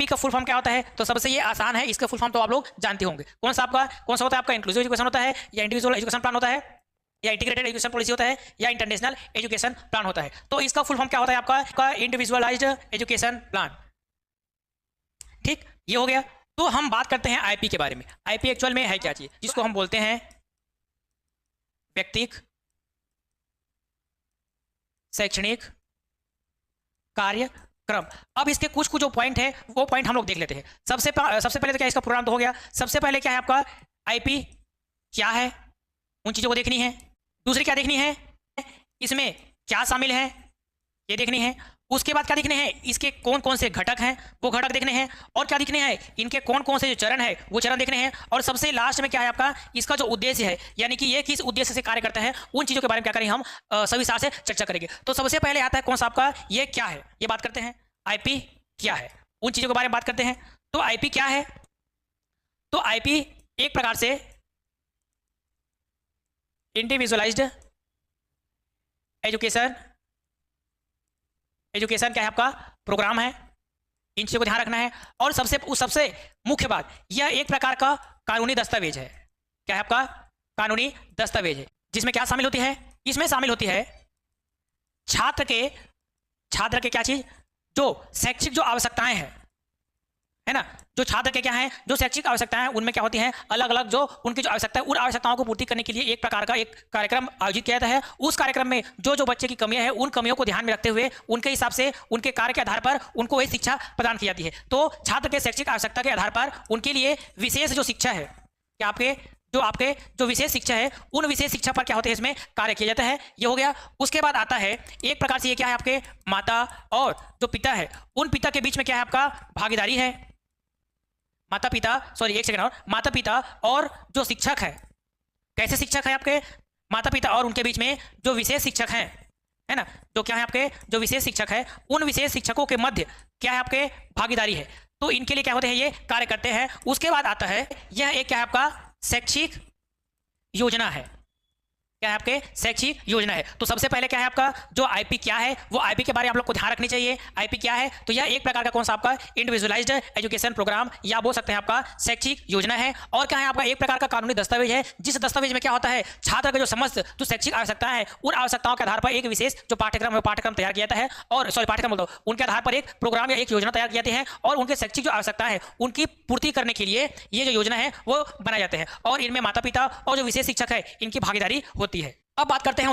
IP का full form क्या होता है? तो सबसे ये आसान है, इसका फुल फॉर्म तो आप लोग जानते होंगे। कौन सा होता है आपका? इंक्लूसिव एजुकेशन होता है, या इंडिविजुअल एजुकेशन प्लान होता है, या इंटीग्रेटेड एजुकेशन पॉलिसी होता है, या इंटरनेशनल एजुकेशन प्लान होता है। तो इसका फुल फॉर्म क्या होता है आपका? Individualised education plan. ठीक, ये हो गया। तो हम बात करते हैं आईपी के बारे में। आईपी एक्चुअल में है क्या चीज? जिसको हम बोलते हैं व्यक्तिगत शैक्षणिक कार्यक्रम। अब इसके कुछ जो पॉइंट है वो पॉइंट हम लोग देख लेते हैं। सबसे पहले तो क्या इसका प्रोग्राम तो हो गया। सबसे पहले क्या है आपका? आईपी क्या है, उन चीजों को देखनी है। दूसरी क्या देखनी है? इसमें क्या शामिल है ये देखनी है। उसके बाद क्या देखने हैं? इसके कौन कौन से घटक हैं वो घटक देखने हैं। और क्या देखने हैं? इनके कौन कौन से जो चरण है वो चरण देखने हैं। और सबसे लास्ट में क्या है आपका? इसका जो उद्देश्य है, यानी कि ये किस उद्देश्य से कार्य करता है, उन चीजों के बारे में क्या करेंगे हम सविस्तार से चर्चा करेंगे। तो सबसे पहले आता है कौन सा आपका? ये क्या है, ये बात करते हैं। आईपी क्या है, उन चीजों के बारे में बात करते हैं। तो आईपी क्या है? तो आईपी एक प्रकार से इंडिविजुअलाइज्ड एजुकेशन क्या है आपका? प्रोग्राम है। इन चीजों को ध्यान रखना है। और सबसे मुख्य बात, यह एक प्रकार का कानूनी दस्तावेज है। क्या है आपका? कानूनी दस्तावेज है। जिसमें क्या शामिल होती है? इसमें शामिल होती है छात्र के क्या चीज? जो शैक्षिक जो आवश्यकताएं हैं, है ना, जो छात्र के क्या है, जो शैक्षिक आवश्यकताएं उनमें क्या होती हैं, अलग अलग जो उनकी जो आवश्यकता है, उन आवश्यकताओं को पूर्ति करने के लिए एक प्रकार का एक कार्यक्रम आयोजित किया जाता है। उस कार्यक्रम में जो बच्चे की कमियां हैं, उन कमियों को ध्यान में रखते हुए उनके हिसाब से उनके कार्य के आधार पर उनको वही शिक्षा प्रदान की जाती है। तो छात्र के शैक्षिक आवश्यकता के आधार पर उनके लिए विशेष जो शिक्षा है, क्या आपके जो विशेष शिक्षा है, उन विशेष शिक्षा पर क्या होते हैं, इसमें कार्य किया जाता है। ये हो गया। उसके बाद आता है एक प्रकार से ये क्या है आपके? माता और जो पिता है, उन पिता के बीच में क्या है आपका? भागीदारी है। माता पिता और जो शिक्षक है, कैसे शिक्षक है आपके? माता पिता और उनके बीच में जो विशेष शिक्षक हैं, है ना, जो क्या है आपके? जो विशेष शिक्षक है, उन विशेष शिक्षकों के मध्य क्या है आपके? भागीदारी है। तो इनके लिए क्या होते हैं? ये कार्य करते हैं। उसके बाद आता है यह एक क्या है आपका? शैक्षिक योजना है। क्या है आपके? शैक्षिक योजना है। तो सबसे पहले क्या है आपका? जो आईपी क्या है, वो आईपी के बारे में आप लोग को ध्यान रखनी चाहिए। आईपी क्या है? तो यह एक प्रकार का कौन सा आपका? इंडिविजुअलाइज्ड एजुकेशन प्रोग्राम, या बोल सकते हैं आपका शैक्षिक योजना है। और क्या है आपका? एक प्रकार का कानूनी दस्तावेज है, जिस दस्तावेज में क्या होता है? छात्र का जो समस्त जो शैक्षिक आवश्यकताएं है, उन आवश्यकताओं के आधार पर एक विशेष जो पाठ्यक्रम तैयार किया जाता है। और पाठ्यक्रम बोलता हूं, उनके आधार पर एक प्रोग्राम या एक योजना तैयार की जाती है। और उनके शैक्षिक जो आवश्यकता है उनकी पूर्ति करने के लिए ये जो योजना है वो बनाए जाते हैं। और इनमें माता पिता और जो विशेष शिक्षक है, इनकी भागीदारी होती है। अब बात करते हैं